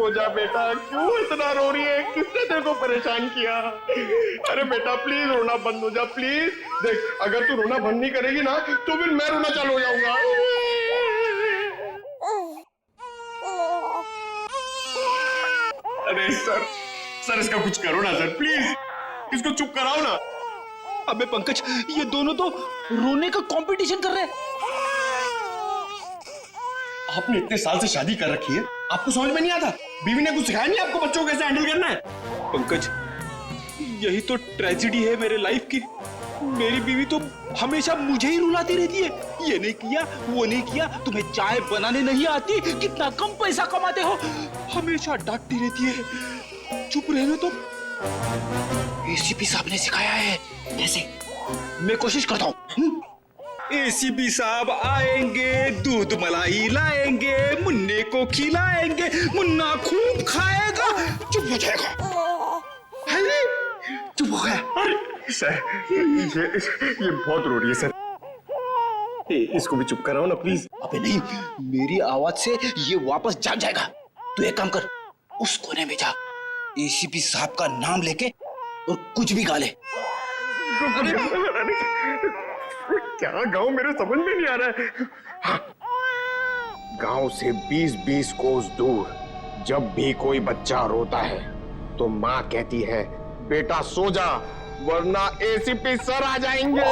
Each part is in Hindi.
हो जा बेटा, क्यों इतना रो रही है? किसने तेरे को परेशान किया? अरे बेटा प्लीज रोना बंद हो जा प्लीज। देख अगर तू रोना बंद नहीं करेगी ना तो फिर मैं रोना चालू हो जाऊंगा। अरे सर इसका कुछ करो ना सर, प्लीज इसको चुप कराओ ना। अबे पंकज, ये दोनों तो रोने का कंपटीशन कर रहे हैं। आपने इतने साल से शादी कर रखी है, आपको समझ में नहीं आता? बीवी ने कुछ सिखाया नहीं आपको बच्चों को कैसे हैंडल करना है? पंकज, यही तो ट्रेजेडी है मेरे लाइफ की। मेरी बीवी तो हमेशा मुझे ही रुलाती रहती है, ये नहीं किया वो नहीं किया, तुम्हें चाय बनाने नहीं आती, कितना कम पैसा कमाते हो, हमेशा डांटती रहती है। चुप रहने तो। एसीपी साहब ने सिखाया है कैसे, मैं कोशिश करता हूँ। एसीपी साहब आएंगे, दूध मलाई लाएंगे, मुन्ने को खिलाएंगे, मुन्ना खूब खाएगा, चुप हो जाएगा। चुप हो गया। सर ये बहुत रो रही है सर, इसको भी चुप कराओ ना प्लीज। अबे नहीं, मेरी आवाज से ये वापस जाग जाएगा। तू एक काम कर, उस कोने में जा, एसीपी साहब का नाम लेके और कुछ भी गा ले। क्या गाँव मेरे समझ में नहीं आ रहा है। हाँ। गांव से 20-20 कोस दूर जब भी कोई बच्चा रोता है तो माँ कहती है बेटा सो जा वरना एसीपी सर आ जाएंगे।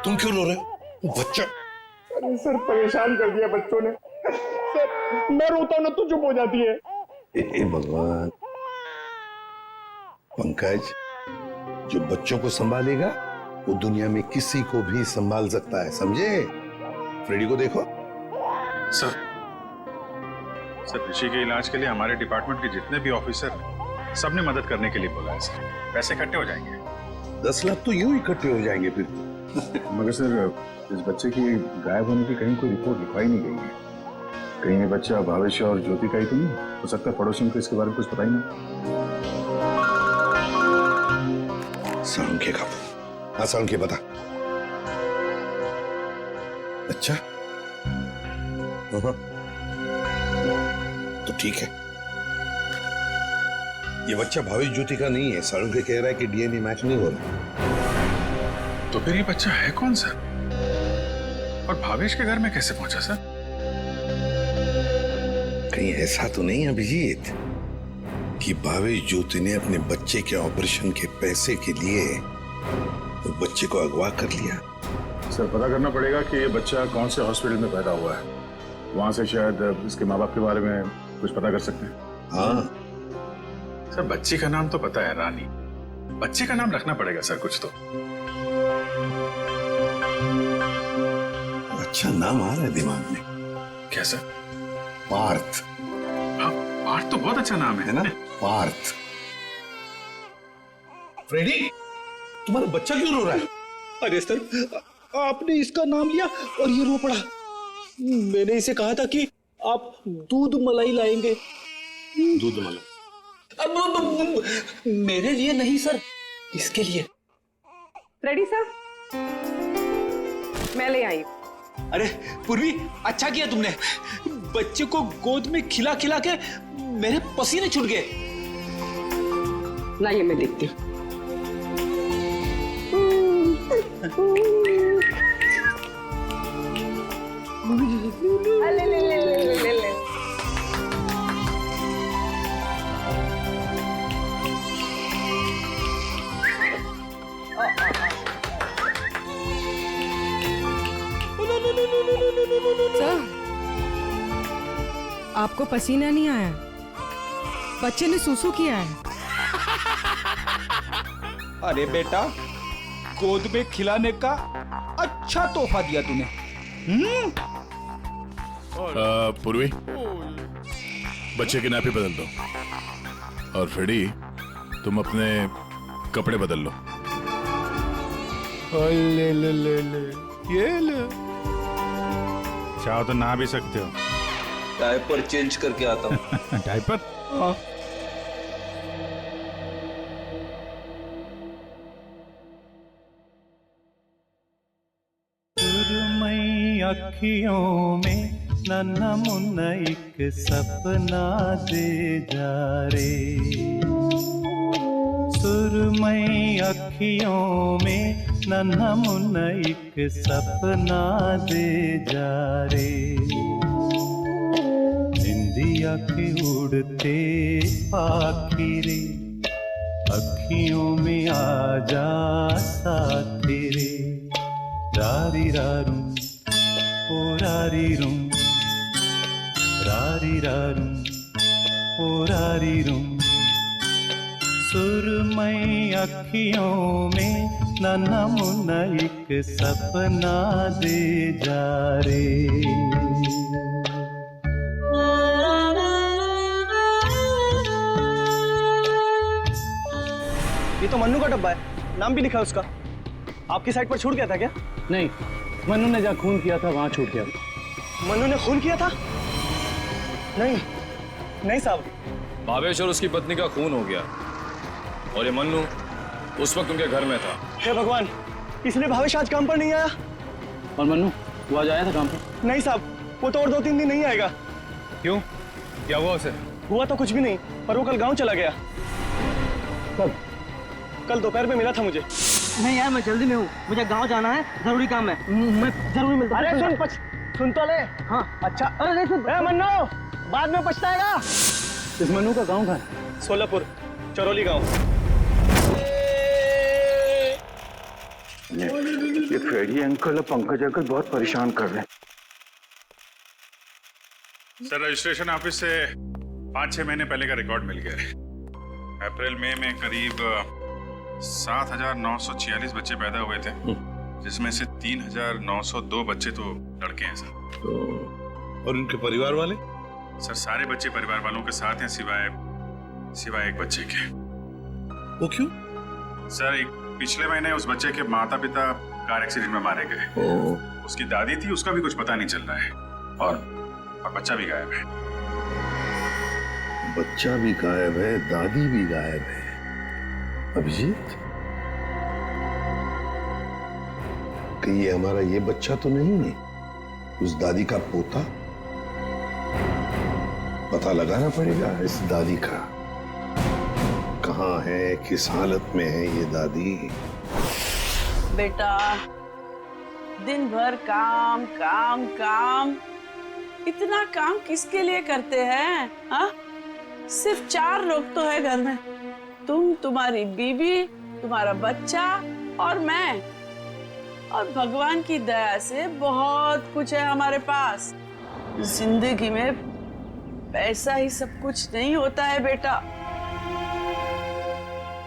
तुम क्यों रो रहे हो? बच्चा। अरे सर परेशान कर दिया बच्चों ने। सर मैं रोता हूं ना तो चुप हो जाती है। हे भगवान। पंकज, जो बच्चों को संभालेगा वो दुनिया में किसी को भी संभाल सकता है, समझे? फ्रेडी को देखो। सर ऋषि के इलाज के लिए हमारे डिपार्टमेंट के जितने भी ऑफिसर हैं, सबने मदद करने के लिए बोला है सर। पैसे इकट्ठे हो जाएंगे। 10 लाख तो यूं इकट्ठे हो जाएंगे फिर। मगर सर इस बच्चे की गायब होने की कहीं कोई रिपोर्ट लिखवाई नहीं गई है। कहीं ये बच्चा भविष्य और ज्योति का ही तो नहीं हो सकता? पड़ोसियों को इसके बारे में कुछ पता ही नहीं। सालुंखे का। हाँ सालुंखे बता। अच्छा तो ठीक है, ये बच्चा भावेश ज्योति का नहीं है। सालुंखे कह रहा है कि डीएनए मैच नहीं हो रहा। तो फिर ये बच्चा है कौन सर? और भावेश के घर में कैसे पहुंचा सर? कहीं ऐसा तो नहीं अभिजीत कि भावेश ज्योति ने अपने बच्चे के ऑपरेशन के पैसे के लिए तो बच्चे को अगवा कर लिया? सर पता करना पड़ेगा कि ये बच्चा कौन से हॉस्पिटल में पैदा हुआ है, वहां से शायद इसके माँ बाप के बारे में कुछ पता कर सकते हैं। हाँ सर बच्ची का नाम तो पता है रानी, बच्चे का नाम रखना पड़ेगा सर कुछ तो। अच्छा नाम आ रहा है दिमाग में। क्या सर? पार्थ। हाँ पार्थ तो बहुत अच्छा नाम है ना? पार्थ। फ्रेडी, तुम्हारा बच्चा क्यों रो रहा है? अरे सर, आपने इसका नाम लिया और ये रो पड़ा। मैंने इसे कहा था कि आप दूध मलाई लाएंगे। दूध मलाई? अब मेरे लिए नहीं सर, इसके लिए। रेडी सर, मैं ले आई। अरे पूर्वी, अच्छा किया तुमने। बच्चे को गोद में खिला खिला के मेरे पसीने छूट गए। लाइए मैं देखती हूँ। ले ले ले ले ले ले। आपको पसीना नहीं आया? बच्चे ने सूसू किया है। अरे बेटा, गोद में खिलाने का अच्छा तोहफा दिया तूने। पूर्वी, बच्चे की नापी बदल दो और फ्रेडी तुम अपने कपड़े बदल लो। ले ले ले ले, ये ले। चाहो तो नहा भी सकते हो। डायपर चेंज करके आता हूँ। डायपर? हाँ। मैया अखियों में नन्हा मुन्ना एक सपना दे जा रे, सुरमई अखियों में नन्हा मुन्ना एक सपना दे जा रे, निंदिया के उड़ते पाखी रे, अखियों में आ जा साथी रे, रारी रारूं ओ रारी रूं, रारी रारूं ओ रारी रूं, सुरमई अखियों में नन्हा मुन्ना एक सपना दे जा रे। ये तो मन्नू का डब्बा है, नाम भी लिखा है उसका। आपकी साइड पर छूट गया था क्या? नहीं, मन्नू ने जहाँ खून किया था वहां छूट गया। मन्नू ने खून किया था? नहीं नहीं साहब। भावेश और उसकी पत्नी का खून हो गया और ये मन्नू उस वक्त उनके घर में था। हे भगवान, इसलिए भावेश आज काम पर नहीं आया। और मन्नू वो आज आया था काम पे? नहीं साहब, वो तो और 2-3 दिन नहीं आएगा। क्यों, क्या हुआ उसे? हुआ तो कुछ भी नहीं, पर वो कल गांव चला गया। कब? कल दोपहर में मिला था मुझे। नहीं यार, मैं जल्दी में हूँ, मुझे गांव जाना है, जरूरी काम है, मैं जरूर मिलता हूँ। अरे सुन तो ले। हाँ अच्छा। अरे नहीं सुन। मन्नू बाद में पछताएगा। इस मन्नू का गांव कहाँ है? सोलापुर, चरौली गांव। ये फ्रेडी अंकल और पंकज अंकल बहुत परेशान कर रहे हैं। सर, रजिस्ट्रेशन ऑफिस से 5-6 महीने पहले का रिकॉर्ड मिल गया है। अप्रैल मई में करीब 7,946 बच्चे पैदा हुए थे, जिसमें से 3,902 बच्चे तो लड़के हैं सर। और उनके परिवार वाले? सर सारे बच्चे परिवार वालों के साथ हैं, सिवाय एक बच्चे के। वो क्यों? सर पिछले महीने उस बच्चे के माता पिता कार एक्सीडेंट में मारे गए। उसकी दादी थी, उसका भी कुछ पता नहीं चल रहा है, और बच्चा भी गायब है। बच्चा भी गायब है, दादी भी गायब है। अभिजीत, कि ये हमारा ये बच्चा तो नहीं है, उस दादी का पोता? पता लगाना पड़ेगा इस दादी का, कहाँ है, किस हालत में है ये दादी। बेटा, दिन भर काम काम काम, इतना काम किसके लिए करते हैं? हाँ, सिर्फ 4 लोग तो है घर में, तुम, तुम्हारी बीवी, तुम्हारा बच्चा और मैं। और भगवान की दया से बहुत कुछ है हमारे पास। जिंदगी में पैसा ही सब कुछ नहीं होता है बेटा,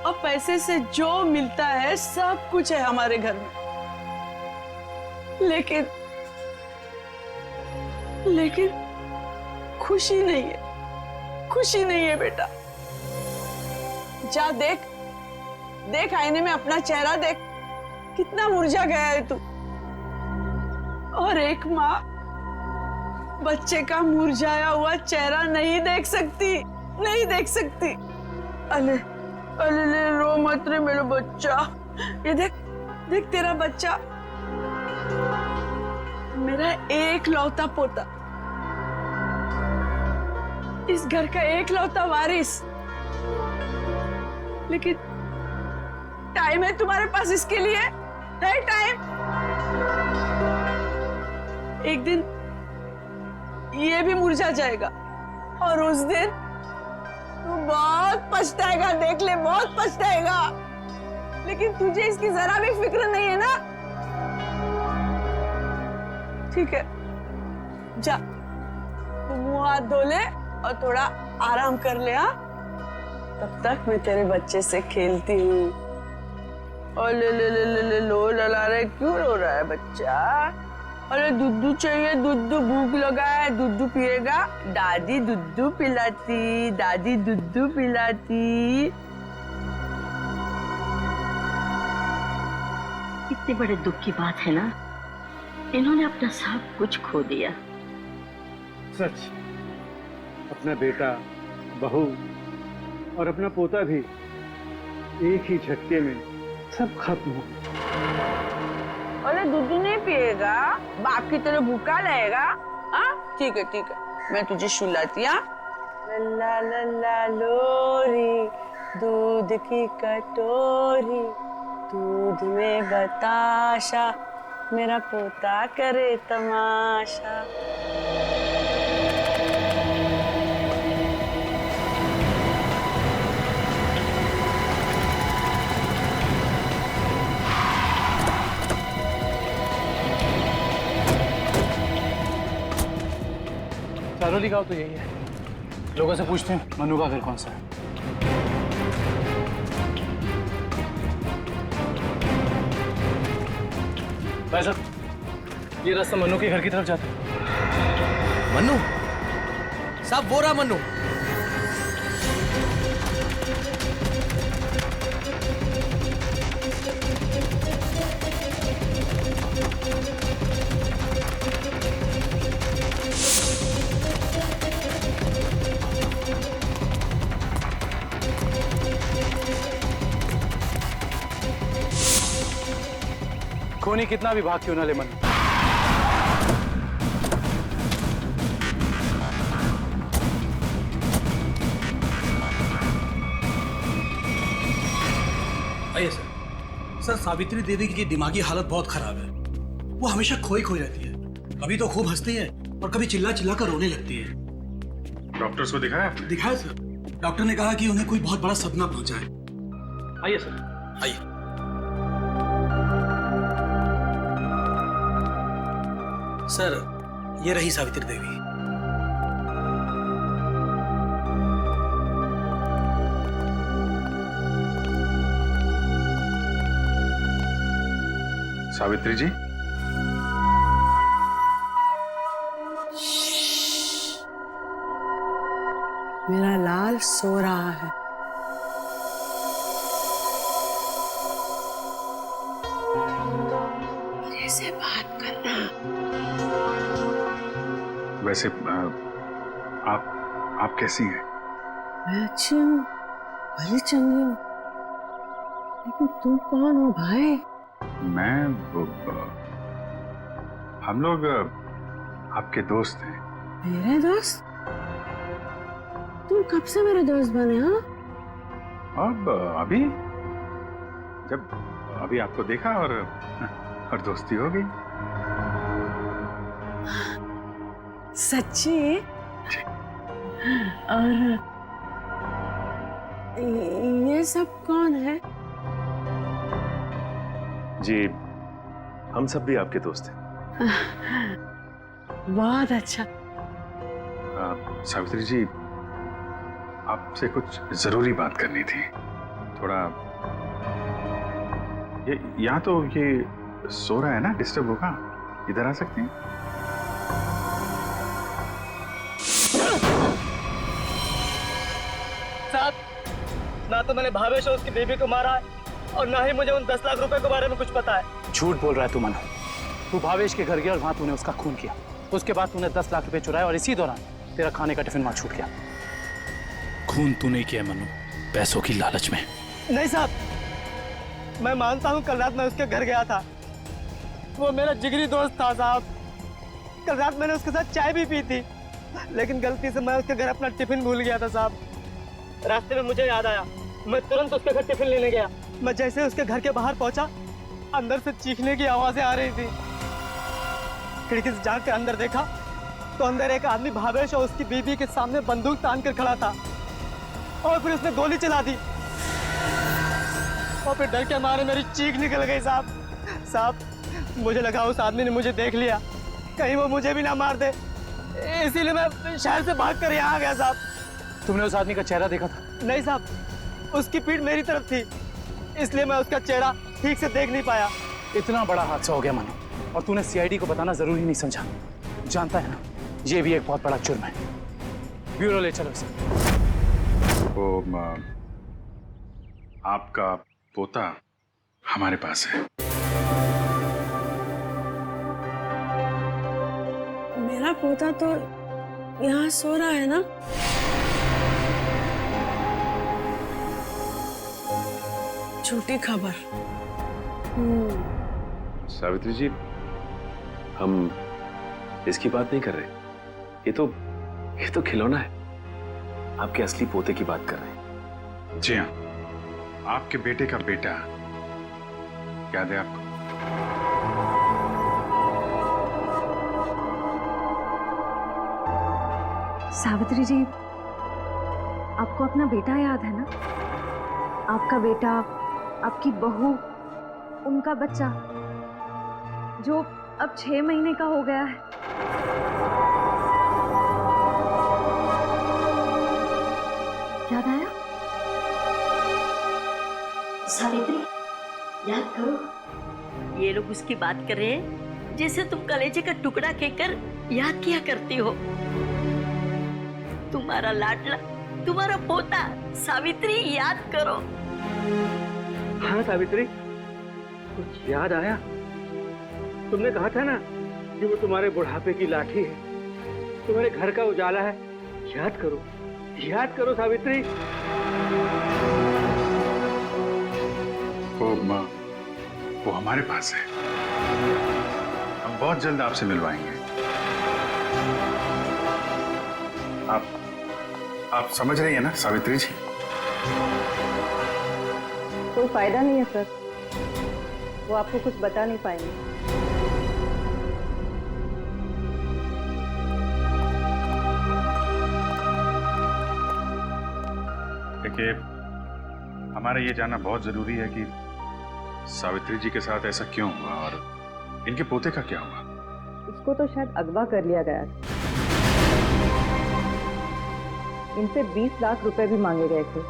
और पैसे से जो मिलता है सब कुछ है हमारे घर में। लेकिन खुशी नहीं है, खुशी नहीं है बेटा। जा देख आईने में अपना चेहरा देख, कितना मुरझा गया है तू। और एक माँ बच्चे का मुरझाया हुआ चेहरा नहीं देख सकती, नहीं देख सकती। अले अले रो मत रे मेरा बच्चा। ये देख तेरा बच्चा, मेरा एक लौता पोता, इस घर का एक लौता वारिस। लेकिन टाइम है तुम्हारे पास इसके लिए? है टाइम? एक दिन ये भी मुरझा जाएगा, और उस दिन तू बहुत पछताएगा, देख ले, बहुत पछताएगा। लेकिन तुझे इसकी जरा भी फिक्र नहीं है ना? ठीक है, जा तू मुंह हाथ धो ले और थोड़ा आराम कर ले। हाँ, तब तक मैं तेरे बच्चे से खेलती हूँ। और ले लो लला रहे, क्यों रो रहा है बच्चा? अरे दूध चाहिए, दूध, भूख लगा है, दूध पिएगा? दादी दूध पिलाती, दादी दूध पिलाती। इतने बड़े दुख की बात है ना, इन्होंने अपना सब कुछ खो दिया। सच, अपना बेटा, बहू और अपना पोता भी एक ही झटके में सब खत्म हो। अरे दूध नहीं पिएगा, बाप की तरह भूखा रहेगा। हाँ ठीक है मैं तुझे सुलाती। लल्ला लल्ला लोरी, दूध की कटोरी, दूध में बताशा, मेरा पोता करे तमाशा। चारोली गाँव तो यही है। लोगों से पूछते हैं मनु का घर कौन सा है। भाई साहब, ये रास्ता मनु के घर की तरफ जाता है। मनु साहब, वो रहा मनु। खूनी कितना भी भाग क्यों ना ले मन, आइए सर, सावित्री देवी की दिमागी हालत बहुत खराब है। वो हमेशा खोई खोई रहती है। कभी तो खूब हंसती है और कभी चिल्ला चिल्ला कर रोने लगती है। डॉक्टर्स को दिखाया? दिखाया सर। डॉक्टर ने कहा कि उन्हें कोई बहुत बड़ा सदमा पहुंचा है। आइए सर, आइए। सर, ये रही सावित्री देवी। सावित्री जी, मेरा लाल सो रहा है। मेरे से बात करना। वैसे आप कैसी हैं? मैं अच्छी हूँ, भली चंगी हूँ, लेकिन तुम कौन हो भाई? हम लोग आपके दोस्त हैं। मेरे दोस्त? तुम कब से मेरे दोस्त बने? हाँ, अब अभी आपको देखा और दोस्ती हो गई। सच्ची? और ये सब कौन है? जी, हम सब भी आपके दोस्त हैं। बहुत अच्छा। सावित्री जी, आपसे कुछ जरूरी बात करनी थी। थोड़ा ये यहाँ तो ये सो रहा है ना, डिस्टर्ब होगा। इधर आ सकते हैं? साहब, ना तो मैंने भावेश और उसकी बेबी को मारा है और ना ही मुझे उन 10 लाख रुपए के बारे में कुछ पता है। झूठ बोल रहा है तू मनु। तू भावेश के घर गया और वहां तूने उसका खून किया। उसके बाद तूने 10 लाख रुपए चुराए और इसी दौरान तेरा खाने का टिफिन वहां छूट गया। खून तूने किया मनु, पैसों की लालच में। नहीं साहब, मैं मानता हूँ कल रात मैं उसके घर गया था। वो मेरा जिगरी दोस्त था साहब। कल रात मैंने उसके साथ चाय भी पी थी, लेकिन गलती से मैं उसके घर अपना टिफिन भूल गया था साहब। रास्ते में मुझे याद आया, मैं तुरंत उसके घर टिफिन लेने गया। मैं जैसे उसके घर के बाहर पहुंचा, अंदर से चीखने की आवाजें आ रही थी। खिड़की से झांक कर अंदर देखा तो अंदर एक आदमी भावेश और उसकी बीवी के सामने बंदूक तान कर खड़ा था और फिर उसने गोली चला दी और फिर डर के मारे मेरी चीख निकल गई साहब। मुझे लगा उस आदमी ने मुझे देख लिया, कहीं वो मुझे भी ना मार दे, इसीलिए मैं शहर से भाग कर यहाँ आ गया साहब। तुमने उस आदमी का चेहरा देखा था? नहीं साहब, उसकी पीठ मेरी तरफ थी, इसलिए मैं उसका चेहरा ठीक से देख नहीं पाया। इतना बड़ा हादसा हो गया मनु, और तूने सीआईडी को बताना जरूरी नहीं समझा। जानता है ना, ये भी एक बहुत बड़ा जुर्म है। ब्यूरो ले चलो इसे। वो आपका पोता हमारे पास है। मेरा पोता तो यहाँ सो रहा है ना? झूठी खबर। सावित्री जी, हम इसकी बात नहीं कर रहे। ये तो खिलौना है। आपके असली पोते की बात कर रहे हैं। जी हाँ, आपके बेटे का बेटा। याद है आपको? सावित्री जी, आपको अपना बेटा याद है ना? आपका बेटा, आपकी बहू, उनका बच्चा जो अब 6 महीने का हो गया है। याद आया? सावित्री, याद करो। ये लोग उसकी बात कर रहे हैं जैसे तुम कलेजे का टुकड़ा कहकर याद किया करती हो। तुम्हारा लाडला, तुम्हारा पोता सावित्री, याद करो। हाँ सावित्री, कुछ याद आया? तुमने कहा था ना कि वो तुम्हारे बुढ़ापे की लाठी है, तुम्हारे घर का उजाला है। याद करो सावित्री। वो हमारे पास है। हम बहुत जल्द आपसे मिलवाएंगे। आप समझ रही हैं ना सावित्री जी? कोई फायदा नहीं है सर, वो आपको कुछ बता नहीं पाएंगे। देखिए, हमारा ये जानना बहुत जरूरी है कि सावित्री जी के साथ ऐसा क्यों हुआ और इनके पोते का क्या हुआ। उसको तो शायद अगवा कर लिया गया था। इनसे 20 लाख रुपए भी मांगे गए थे,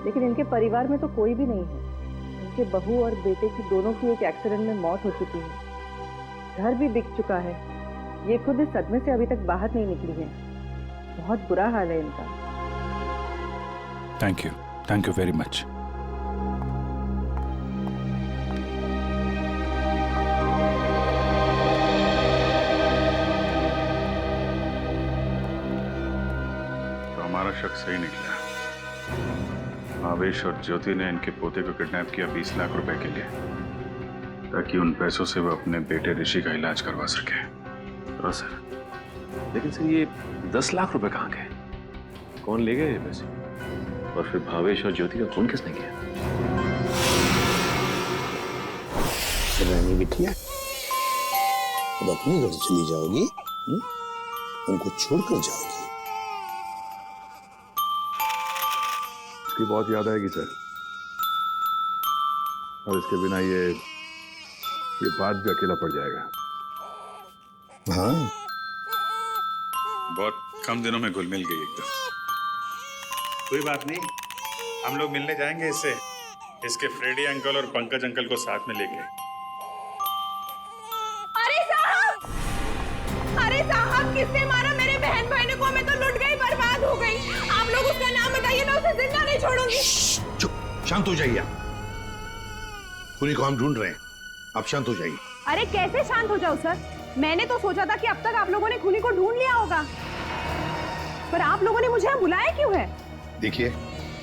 लेकिन इनके परिवार में तो कोई भी नहीं है। इनके बहू और बेटे की दोनों की एक एक्सीडेंट में मौत हो चुकी है। घर भी बिक चुका है। ये खुद इस सदमे से अभी तक बाहर नहीं निकली है। बहुत बुरा हाल है इनका। Thank you very much. हमारा शक सही निकला। आवेश और ज्योति ने इनके पोते को किडनैप किया 20 लाख रुपए के लिए, ताकि उन पैसों से वो अपने बेटे ऋषि का इलाज करवा सके। हाँ सर, लेकिन सर ये 10 लाख रुपए कहाँ गए? कौन ले गए ये पैसे? और फिर भावेश और ज्योति का खून किसने किया? रानी बिटिया, अब अपने घर चली जाओगी? उनको छोड़कर जाओगी? इसकी बहुत याद आएगी सर, और इसके बिना ये बात भी अकेला पड़ जाएगा। हाँ, बहुत कम दिनों में घुल मिल गई एकदम। कोई बात नहीं, हम लोग मिलने जाएंगे इसके फ्रेडी अंकल और पंकज अंकल को साथ में लेके। अरे साहब, किसने मारा मेरे बहन भाई को? मैं तो लुट गई, बर्बाद हो गई। आप लोग उसका नाम बताइए, मैं उसे जिंदा नहीं छोड़ूंगी। चुप, शांत हो जाइए। खूनी को हम ढूंढ रहे हैं, आप शांत हो जाइए। अरे कैसे शांत हो जाओ सर? मैंने तो सोचा था कि अब तक आप लोगों ने खूनी को ढूंढ लिया होगा, पर आप लोगों ने मुझे यहाँ बुलाया क्यों है? देखिए,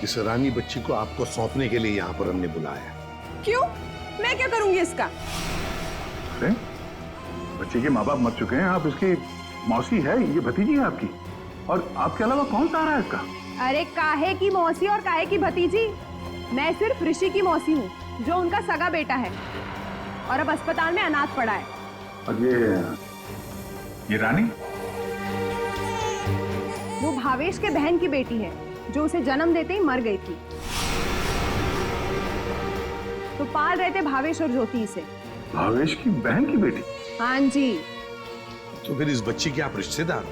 इस रानी बच्ची को आपको सौंपने के लिए यहाँ पर हमने बुलाया। क्यों? मैं क्या करूंगी इसका? अरे बच्चे के माँ बाप मर चुके हैं, आप इसकी मौसी है, ये भतीजी है आपकी, और आपके अलावा कौन सहारा है इसका? अरे काहे की मौसी और काहे की भतीजी? मैं सिर्फ ऋषि की मौसी हूँ, जो उनका सगा बेटा है और अब अस्पताल में अनाथ पड़ा है। और ये रानी? वो भावेश के बहन की बेटी है, जो उसे जन्म देते ही मर गई थी। तो पाल रहे थे भावेश और ज्योति से। भावेश की बहन की बेटी? हाँ जी। तो फिर इस बच्ची के आप रिश्तेदार हो,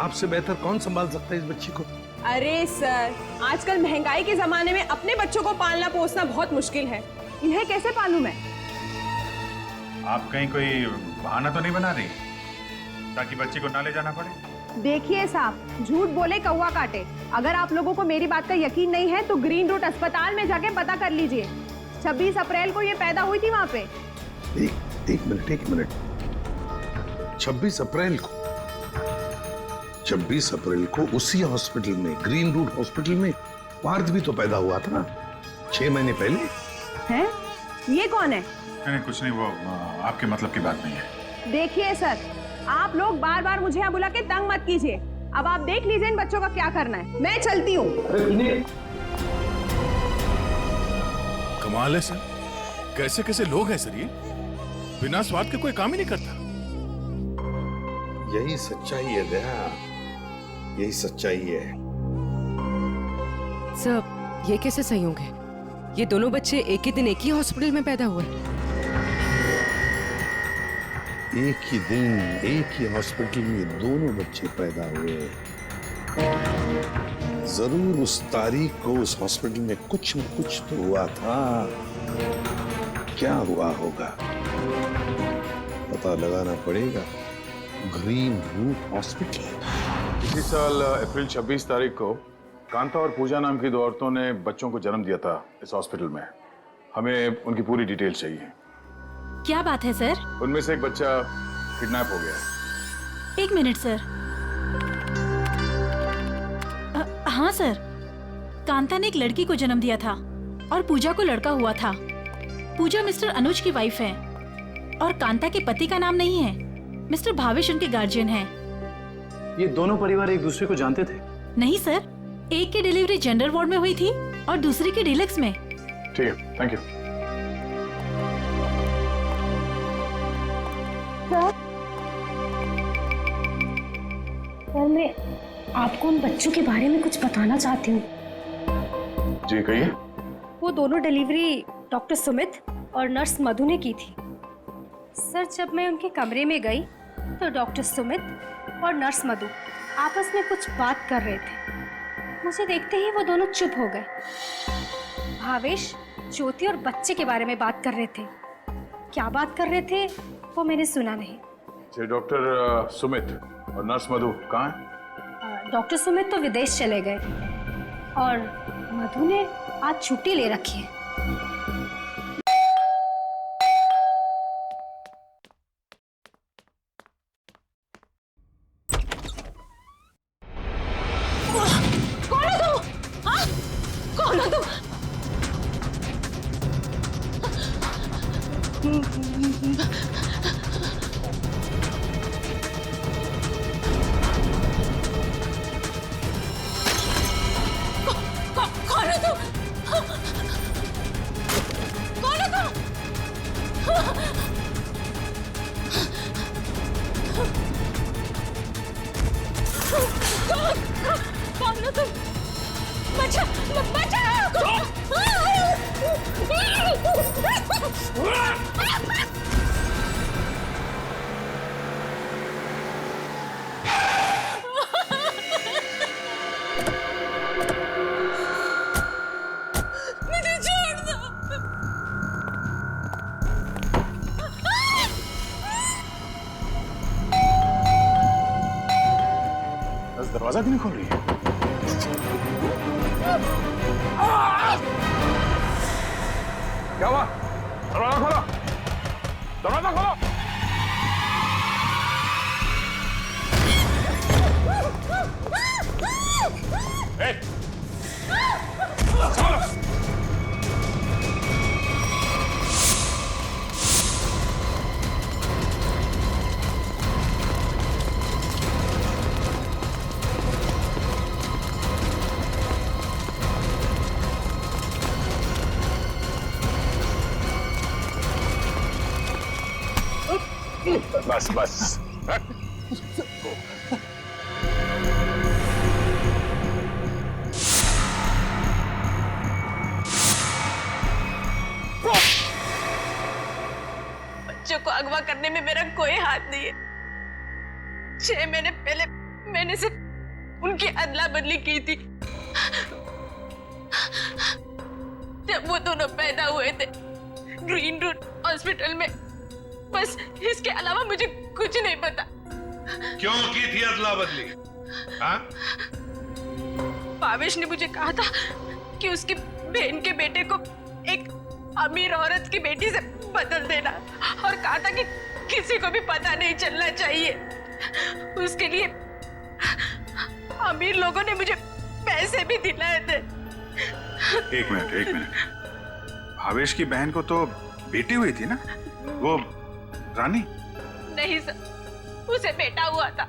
आपसे बेहतर कौन संभाल सकता है इस बच्ची को? अरे सर, आजकल महंगाई के जमाने में अपने बच्चों को पालना पोसना बहुत मुश्किल है। इन्हें कैसे पालूं मैं? आप कहीं कोई बहाना तो नहीं बना रही ताकि बच्ची को ना ले जाना पड़े? देखिए साहब, झूठ बोले कौवा काटे। अगर आप लोगों को मेरी बात का यकीन नहीं है तो ग्रीन रूट अस्पताल में जाके पता कर लीजिए। 26 अप्रैल को ये पैदा हुई थी वहां पे। एक मिनट। 26 अप्रैल को उसी हॉस्पिटल में, ग्रीन रूट हॉस्पिटल में पार्थ भी तो पैदा हुआ था ना, 6 महीने पहले। हैं? ये कौन है? नहीं कुछ नहीं, वो आपके मतलब की बात नहीं है। देखिए सर, आप लोग बार बार मुझे यहाँ बुला के तंग मत कीजिए। अब आप देख लीजिए इन बच्चों का क्या करना है। मैं चलती हूँ। कमाल है सर, कैसे कैसे लोग हैं सर ये, बिना स्वाद के कोई काम ही नहीं करता। यही सच्चाई है दया, यही सच्चाई है। सर ये कैसे संयोग है? ये दोनों बच्चे एक ही दिन एक ही हॉस्पिटल में पैदा हुए। एक ही दिन एक ही हॉस्पिटल में दोनों बच्चे पैदा हुए। जरूर उस तारीख को उस हॉस्पिटल में कुछ न कुछ तो हुआ था। क्या हुआ होगा पता लगाना पड़ेगा। Green route hospital. इसी साल अप्रैल 26 तारीख को कांता और पूजा नाम की 2 औरतों ने बच्चों को जन्म दिया था इस हॉस्पिटल में। हमें उनकी पूरी डिटेल चाहिए। क्या बात है सर? उनमें से एक बच्चा किडनैप हो गया। एक मिनट सर। हाँ सर, कांता ने एक लड़की को जन्म दिया था और पूजा को लड़का हुआ था। पूजा मिस्टर अनुज की वाइफ है और कांता के पति का नाम नहीं है। मिस्टर भावेश उनके गार्जियन हैं। ये दोनों परिवार एक दूसरे को जानते थे? नहीं सर, एक की डिलीवरी जेंडर वार्ड में हुई थी और दूसरी की डीलक्स में। ठीक है, थैंक यू। सर मैं आपको उन बच्चों के बारे में कुछ बताना चाहती हूँ। जी कहिए। वो दोनों डिलीवरी डॉक्टर सुमित और नर्स मधु ने की थी। सर जब मैं उनके कमरे में गई तो डॉक्टर सुमित और नर्स मधु आपस में कुछ बात कर रहे थे। मुझे देखते ही वो दोनों चुप हो गए। भावेश ज्योति और बच्चे के बारे में बात कर रहे थे। क्या बात कर रहे थे वो मैंने सुना नहीं। डॉक्टर सुमित और नर्स मधु कहाँ हैं? डॉक्टर सुमित तो विदेश चले गए और मधु ने आज छुट्टी ले रखी है। कौन हो तुम? हाँ? कौन हो तुम? कौन हो तुम? कौन हो तुम? कौन हो तुम? बचा, मुझे छोड़ दो। दरवाजा क्यों नहीं खोल रही है? क्या हुआ? दरवाजा खोलो, दरवाजा खोलो। बस बस। बच्चों को अगवा करने में मेरा कोई हाथ नहीं है। 6 महीने पहले मैंने सिर्फ उनकी अदला बदली की थी जब वो दोनों पैदा हुए थे ग्रीन रूट हॉस्पिटल में। बस इसके अलावा मुझे कुछ नहीं पता। क्यों की थी अदला बदली? हाँ? भावेश ने मुझे कहा था कि उसकी बहन के बेटे को एक अमीर औरत की बेटी से बदल देना और कहा था कि किसी को भी पता नहीं चलना चाहिए। उसके लिए अमीर लोगों ने मुझे पैसे भी दिलाए थे। एक मिनट। भावेश की बहन को तो बेटी हुई थी ना, वो रानी? नहीं सर, उसे बेटा हुआ था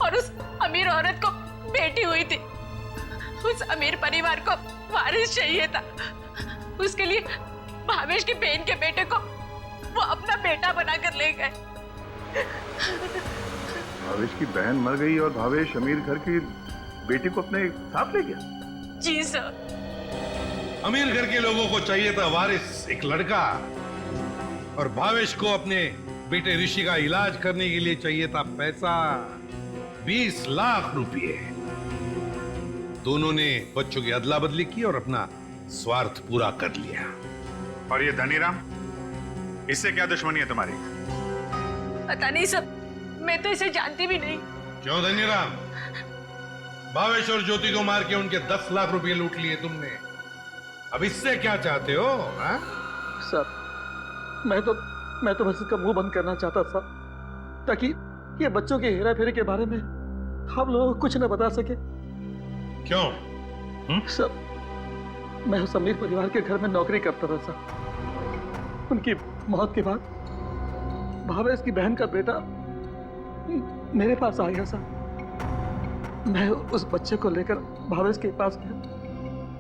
और उस अमीर औरत को बेटी हुई थी। उस अमीर परिवार को वारिस चाहिए था, उसके लिए भावेश की बहन के बेटे को वो अपना बेटा बनाकर ले गए। भावेश की बहन मर गई और भावेश अमीर घर की बेटी को अपने साथ ले गया? जी सर। अमीर घर के लोगों को चाहिए था वारिस, एक लड़का, और भावेश को अपने बेटे ऋषि का इलाज करने के लिए चाहिए था पैसा, 20 लाख रुपए। दोनों ने बच्चों की अदला बदली की और अपना स्वार्थ पूरा कर लिया। और ये धनीराम, इससे क्या दुश्मनी है तुम्हारी? पता नहीं सर, मैं तो इसे जानती भी नहीं। क्यों धनीराम? भावेश और ज्योति को मार के उनके 10 लाख रुपए लूट लिए तुमने। अब इससे क्या चाहते हो? हा? सर, मैं तो बस इसका मुंह बंद करना चाहता था, ताकि ये बच्चों के हेरा फेरी के बारे में हम लोगों को कुछ न बता सके। क्यों? सर, मैं उस अमीर परिवार के घर में नौकरी करता था सर। उनकी मौत के बाद भावेश की बहन का बेटा मेरे पास आ गया सर। मैं उस बच्चे को लेकर भावेश के पास गया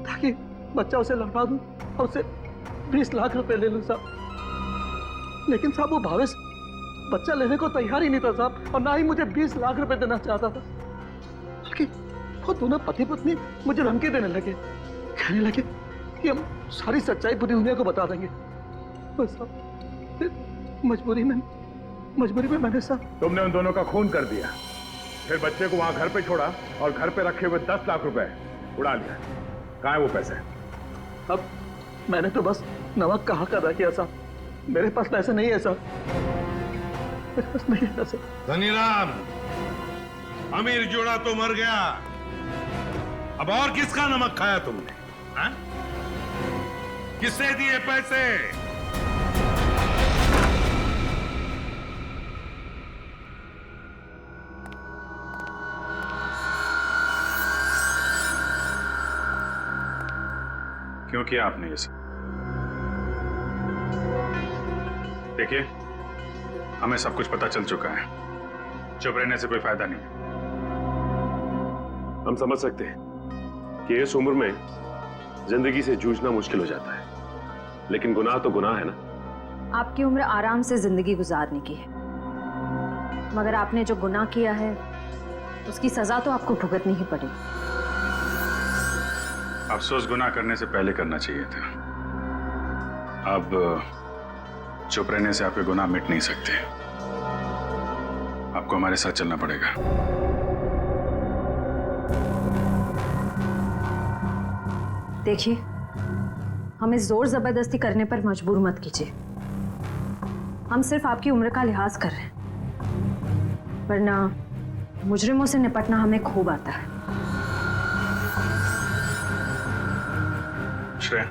ताकि बच्चा उसे लौटा दूं और उसे 20 लाख रुपए ले लूं साहब। लेकिन साहब, वो भावेश बच्चा लेने को तैयार ही नहीं था साहब, और ना ही मुझे 20 लाख रुपए देना चाहता था। बल्कि वो दोनों पति पत्नी मुझे धमकी देने लगे, कहने लगे कि हम सारी सच्चाई पूरी दुनिया को बता देंगे। तो साहब, फिर मजबूरी में मैंने साहब। तुमने उन दोनों का खून कर दिया, फिर बच्चे को वहां घर पे छोड़ा और घर पे रखे हुए 10 लाख रुपए उड़ा लिया। कहाँ है वो पैसे? अब मैंने तो बस नमक कहा कर रखा साहब, मेरे पास पैसे नहीं है साहब, मेरे पास नहीं है पैसे। धनीराम, अमीर जोड़ा तो मर गया, अब और किसका नमक खाया तुमने? हा? किससे दिए पैसे? क्यों किया आपने ये सब? देखिए, हमें सब कुछ पता चल चुका है, चुप रहने से कोई फायदा नहीं। हम समझ सकते हैं कि इस उम्र में जिंदगी से जूझना मुश्किल हो जाता है, लेकिन गुनाह तो गुनाह है ना। आपकी उम्र आराम से जिंदगी गुजारने की है, मगर आपने जो गुनाह किया है उसकी सजा तो आपको भुगतनी ही पड़ेगी। अफसोस गुनाह करने से पहले करना चाहिए था। अब चुप रहने से आपके गुनाह मिट नहीं सकते, आपको हमारे साथ चलना पड़ेगा। देखिए, हमें जोर जबरदस्ती करने पर मजबूर मत कीजिए। हम सिर्फ आपकी उम्र का लिहाज कर रहे हैं, वरना मुजरिमों से निपटना हमें खूब आता है। श्रेया,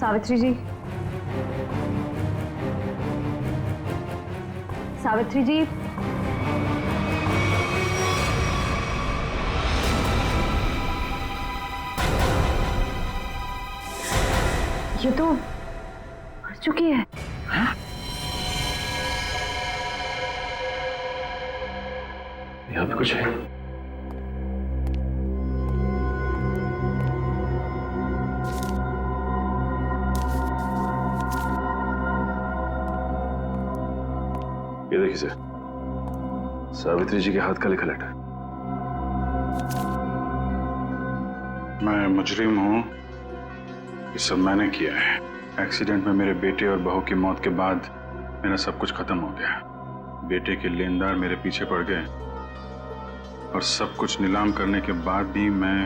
सावित्री जी, सावित्री जी, ये तो मर चुकी है। यहाँ पे कुछ है। ये देखिए सर, सावित्री जी के हाथ का लिखा लेटर। मैं मुजरिम हूं, ये सब मैंने किया है। एक्सीडेंट में मेरे बेटे और बहू की मौत के बाद मेरा सब कुछ खत्म हो गया। बेटे के लेनदार मेरे पीछे पड़ गए और सब कुछ नीलाम करने के बाद भी मैं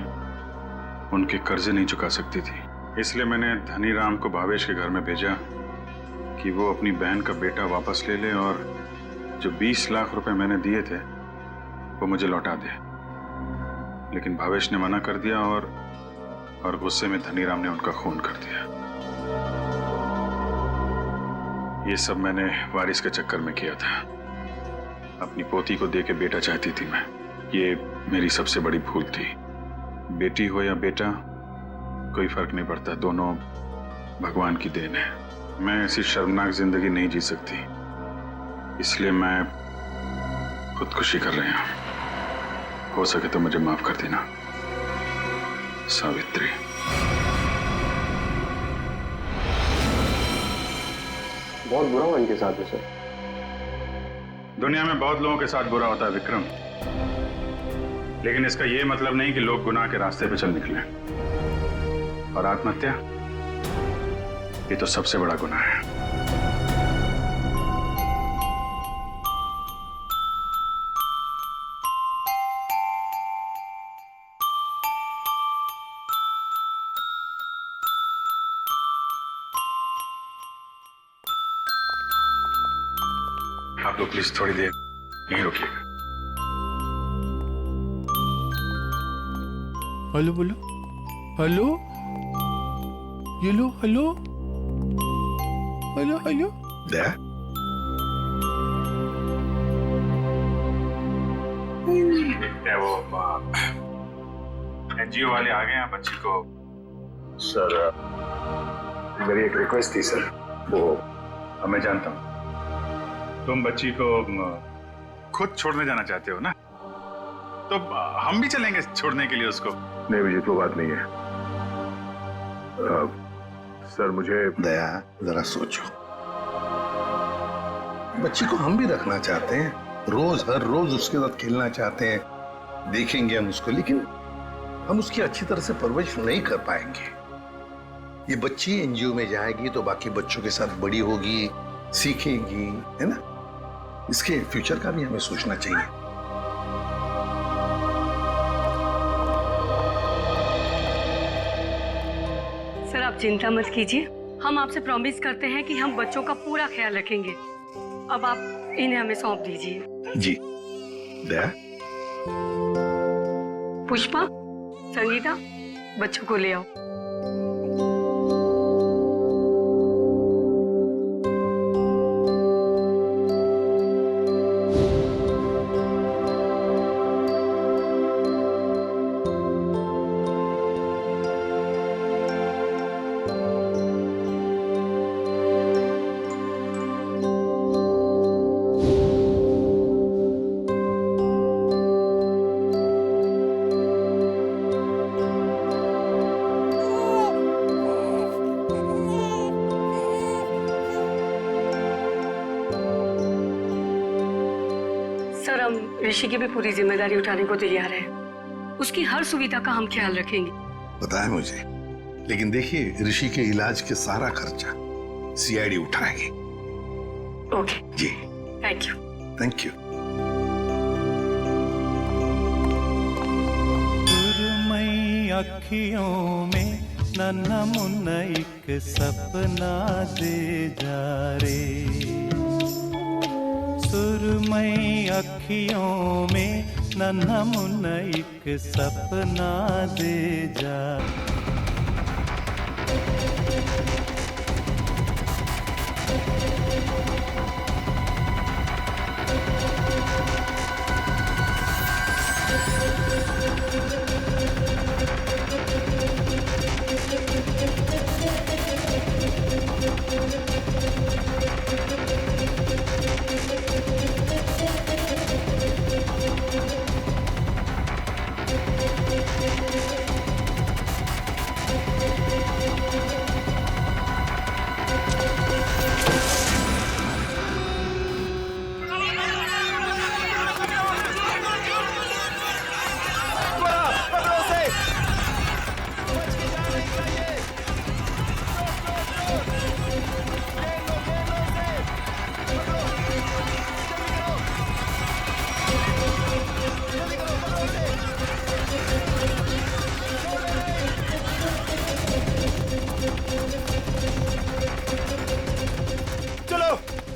उनके कर्जे नहीं चुका सकती थी। इसलिए मैंने धनीराम को भावेश के घर में भेजा कि वो अपनी बहन का बेटा वापस ले ले और जो 20 लाख रुपए मैंने दिए थे वो मुझे लौटा दे। लेकिन भावेश ने मना कर दिया और गुस्से में धनीराम ने उनका खून कर दिया। ये सब मैंने वारिस के चक्कर में किया था। अपनी पोती को दे के बेटा चाहती थी मैं। ये मेरी सबसे बड़ी भूल थी। बेटी हो या बेटा कोई फर्क नहीं पड़ता, दोनों भगवान की देन है। मैं ऐसी शर्मनाक जिंदगी नहीं जी सकती, इसलिए मैं खुदकुशी कर रही हूं। हो सके तो मुझे माफ कर देना सावित्री। बहुत बुरा हुआ इनके साथ है सर। दुनिया में बहुत लोगों के साथ बुरा होता है विक्रम, लेकिन इसका यह मतलब नहीं कि लोग गुनाह के रास्ते पे चल निकले। और आत्महत्या, ये तो सबसे बड़ा गुनाह है। आप लोग प्लीज थोड़ी देर यहीं रुकिएगा। हेलो बोलो, हेलो, ये लो, हेलो, हेलो, हेलो। दया, क्या वो एनजीओ वाले आ गए हैं बच्ची को? सर, मेरी एक रिक्वेस्ट थी सर। वो मैं जानता हूँ तुम बच्ची को खुद छोड़ने जाना चाहते हो ना, तो हम भी चलेंगे छोड़ने के लिए उसको। नहीं विजित, वो बात नहीं है। सर मुझे दया, जरा सोचो, बच्ची को हम भी रखना चाहते हैं, रोज हर रोज उसके साथ खेलना चाहते हैं, देखेंगे हम उसको, लेकिन हम उसकी अच्छी तरह से परवरिश नहीं कर पाएंगे। ये बच्ची एनजीओ में जाएगी तो बाकी बच्चों के साथ बड़ी होगी, सीखेगी, है ना? इसके फ्यूचर का भी हमें सोचना चाहिए। सर आप चिंता मत कीजिए, हम आपसे प्रॉमिस करते हैं कि हम बच्चों का पूरा ख्याल रखेंगे। अब आप इन्हें हमें सौंप दीजिए। जी। दया, पुष्पा, संगीता, बच्चों को ले आओ। सर हम ऋषि की भी पूरी जिम्मेदारी उठाने को तैयार है, उसकी हर सुविधा का हम ख्याल रखेंगे। पता है मुझे, लेकिन देखिए ऋषि के इलाज के सारा खर्चा सीआईडी उठाएगी। ओके जी, थैंक यू। Thank you. सुरमई अखियों में नन्हा मुन्ना एक सपना दे जा रे, सुरमई अखियों में नन्हा मुन्ना एक सपना दे जा।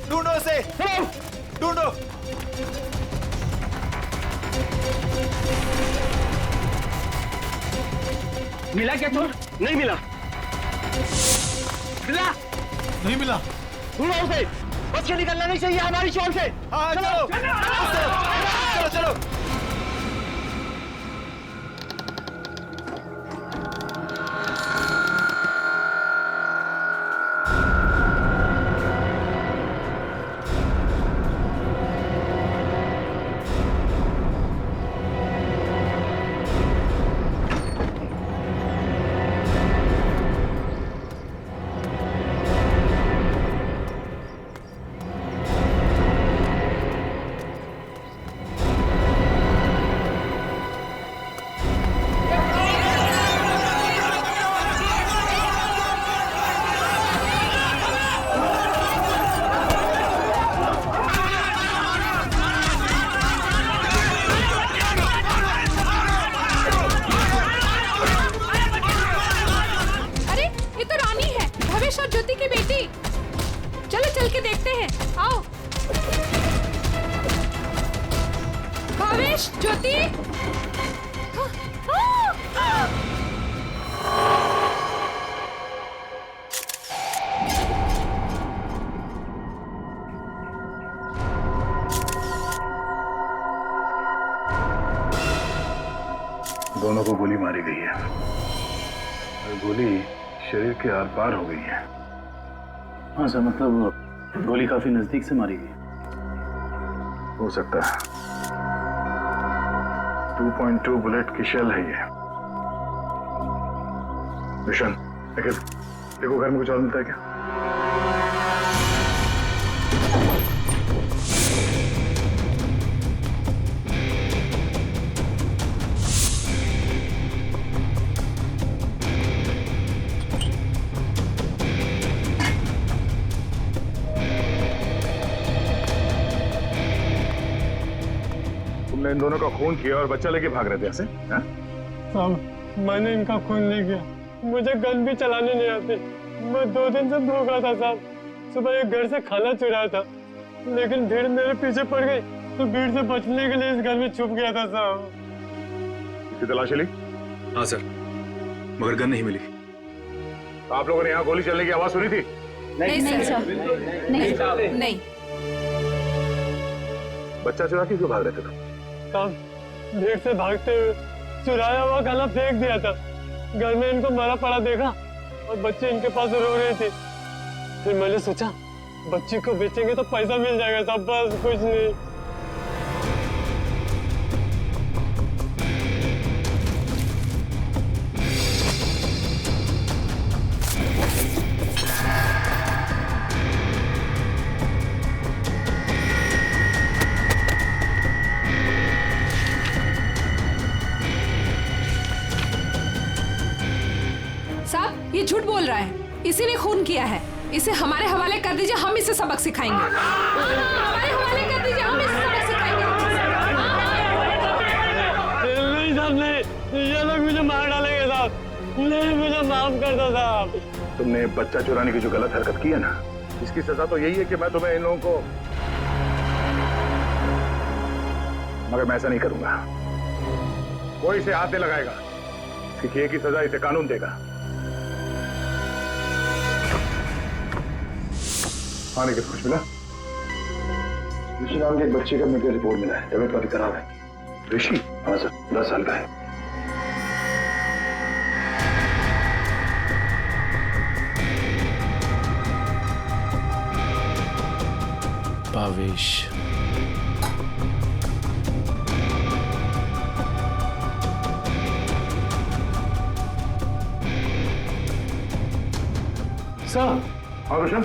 ढूंढो उसे, ढूंढो। मिला क्या चोर? नहीं मिला। मिला? नहीं मिला। ढूंढो उसे, बच के निकलना नहीं चाहिए हमारी शॉप से। हाँ चलो चलो चलो। भावेश! ज्योति! दोनों को गोली मारी गई है और गोली शरीर के आर पार हो गई है। हाँ सर, मतलब गोली काफी नजदीक से मारी गई। हो सकता है 2.2 बुलेट की शेल है ये। विशन, देखो घर में कुछ और मिलता है क्या? तुमने इन दोनों का खून किया और बच्चा लेके भाग रहे थे ऐसे? साहब, मैंने इनका खून नहीं किया, मुझे गन भी चलाने नहीं आती। मैं 2 दिन से भूखा था साहब। सुबह एक घर से खाना चुराया था, लेकिन भीड़ मेरे पीछे पड़ गई तो भीड़ से बचने के लिए इस घर में छुप गया था साहब। इसकी तलाशी ली? हाँ सर, मगर गन नहीं मिली। आप लोगों ने यहाँ गोली चलने की आवाज सुनी थी? नहीं सर, नहीं। बच्चा चुरा के क्यों भाग रहे थे तुम? साहब, भीड़ से भागते हुए चुराया हुआ खाना फेंक दिया था। घर में इनको मरा पड़ा देखा और बच्चे इनके पास रो रहे थे। फिर मैंने सोचा बच्ची को बेचेंगे तो पैसा मिल जाएगा साहब, बस कुछ नहीं। साहब, ये झूठ बोल रहा है, इसी ने खून किया है। इसे हमारे हवाले कर दीजिए, हम इसे सबक सिखाएंगे। हमारे हवाले कर दीजिए, हम इसे सबक सिखाएंगे। नहीं साहब, नहीं, ये लोग मुझे मार डालेंगे साहब। नहीं, मुझे माफ कर दो साहब। तुमने बच्चा चुराने की जो गलत हरकत की है ना, इसकी सजा तो यही है कि मैं तुम्हें इन लोगों को, मगर मैं ऐसा नहीं करूंगा। कोई इसे हाथ नहीं लगाएगा, इसकी एक ही सजा इसे कानून देगा। हाँ, लेकिन कुछ मिला? ऋषि नाम के एक बच्चे का मेडिकल रिपोर्ट मिला है, तबीयत काफी खराब है। ऋषि? हाँ सर, 10 साल का है। भावेश, सर। हाँ रोशन?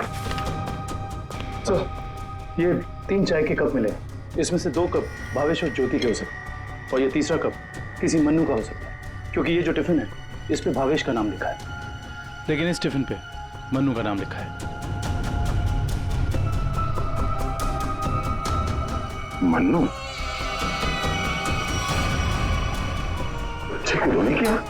सर, ये 3 चाय के कप मिले, इसमें से 2 कप भावेश और ज्योति के हो सकते, और ये तीसरा कप किसी मन्नू का हो सकता है, क्योंकि ये जो टिफिन है इस पे भावेश का नाम लिखा है, लेकिन इस टिफिन पे मन्नू का नाम लिखा है। मन्नू? बच्चे को रोने क्या?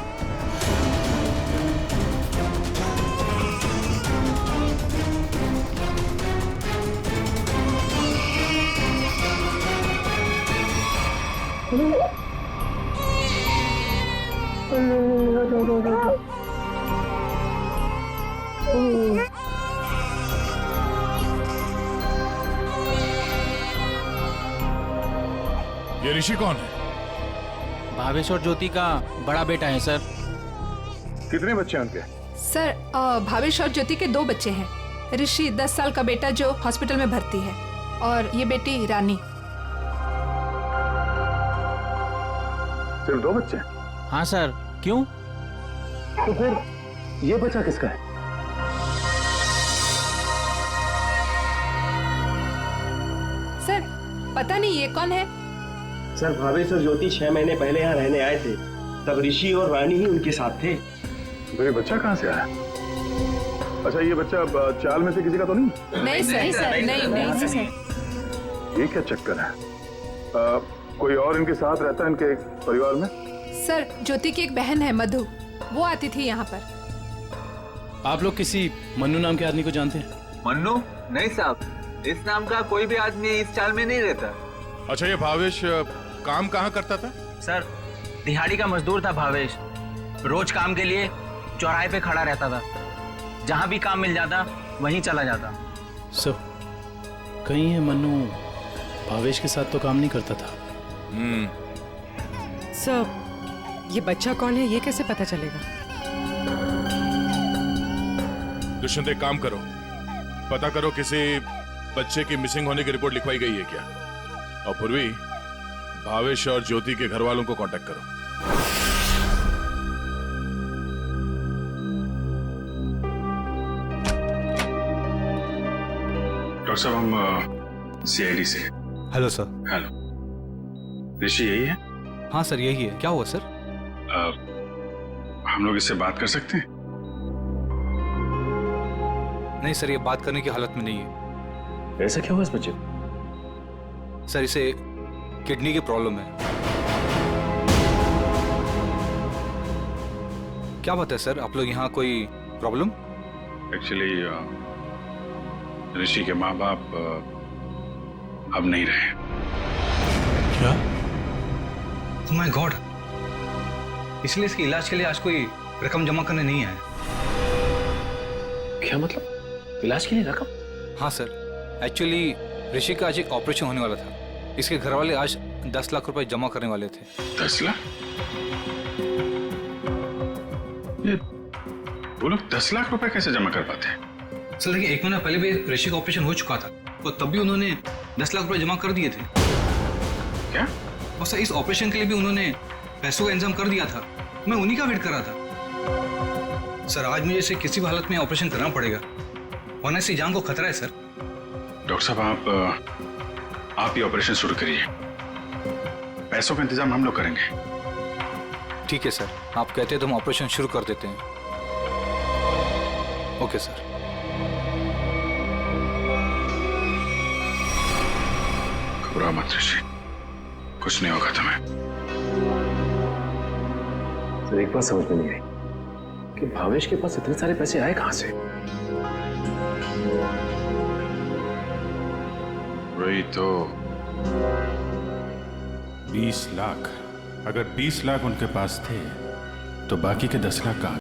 ये ऋषि कौन है? भावेश और ज्योति का बड़ा बेटा है सर। कितने बच्चे हैं उनके? सर, भावेश और ज्योति के 2 बच्चे हैं। ऋषि 10 साल का बेटा जो हॉस्पिटल में भर्ती है, और ये बेटी रानी। सिर्फ 2 बच्चे? हाँ सर, क्यों? तो फिर ये बच्चा किसका है? सर, पता नहीं ये कौन है। सर, भावेश और ज्योति 6 महीने पहले यहाँ रहने आए थे, तब ऋषि और रानी ही उनके साथ थे। तो ये बच्चा कहाँ से आया? अच्छा, ये बच्चा चाल में से किसी का तो नहीं? नहीं सर, नहीं सर। ये क्या चक्कर है? कोई और इनके साथ रहता है इनके परिवार में? सर, ज्योति की एक बहन है मधु, वो आती थी यहाँ पर। आप लोग किसी मन्नू नाम के आदमी को जानते हैं? मन्नू? नहीं साहब, इस नाम का कोई भी आदमी इस चाल में नहीं रहता। अच्छा, ये भावेश काम कहाँ करता था? सर दिहाड़ी का मजदूर था भावेश। रोज काम के लिए चौराहे पे खड़ा रहता था। जहां भी काम मिल जाता वहीं चला जाता। सर कहीं ये मन्नू भावेश के साथ तो काम नहीं करता था। सर ये बच्चा कौन है ये कैसे पता चलेगा? दुष्यंत एक काम करो, पता करो किसी बच्चे की मिसिंग होने की रिपोर्ट लिखवाई गई है क्या, और पूर्वी भावेश और ज्योति के घर वालों को कांटेक्ट करो। डॉक्टर साहब हम सीआईडी से। Hello sir. हेलो, ऋषि यही है? हाँ सर यही है। क्या हुआ सर? हम लोग इससे बात कर सकते हैं? नहीं सर ये बात करने की हालत में नहीं है। ऐसा क्या हुआ इस बच्चे को? सर इसे किडनी की प्रॉब्लम है। क्या बात है सर, आप लोग यहाँ कोई प्रॉब्लम? एक्चुअली ऋषि के माँ बाप अब नहीं रहे। क्या? ओह माय गॉड, इसलिए इसके इलाज के लिए आज कोई रकम जमा करने नहीं आया। क्या मतलब? इलाज के लिए रकम? हाँ सर, एक्चुअली ऋषि का आज एक ऑपरेशन होने वाला था। इसके घर वाले आज 10 लाख रुपए जमा करने वाले थे। 10 लाख? ये वो लोग 10 लाख रुपए कैसे जमा कर पाते हैं? सर देखिए, 1 महीना पहले भी ऋषि का ऑपरेशन हो चुका था और तब भी उन्होंने 10 लाख रुपए जमा कर दिए थे। क्या? और सर इस ऑपरेशन के लिए भी उन्होंने पैसों का इंतजाम कर दिया था। मैं उन्हीं का वेट कर रहा था। सर आज मुझे इसे किसी भी हालत में ऑपरेशन करना पड़ेगा, वरना इसकी जान को खतरा है सर। डॉक्टर साहब आप ये ऑपरेशन शुरू करिए, पैसों का इंतजाम हम लोग करेंगे। ठीक है सर, आप कहते हैं तो हम ऑपरेशन शुरू कर देते हैं। Okay sir. घबराओ मत ऋषि, कुछ नहीं होगा तुम्हें। सर एक बात समझ में नहीं आई कि भावेश के पास इतने सारे पैसे आए कहां से? वही तो 20 लाख। अगर 20 लाख उनके पास थे तो बाकी के 10 लाख कहाँ?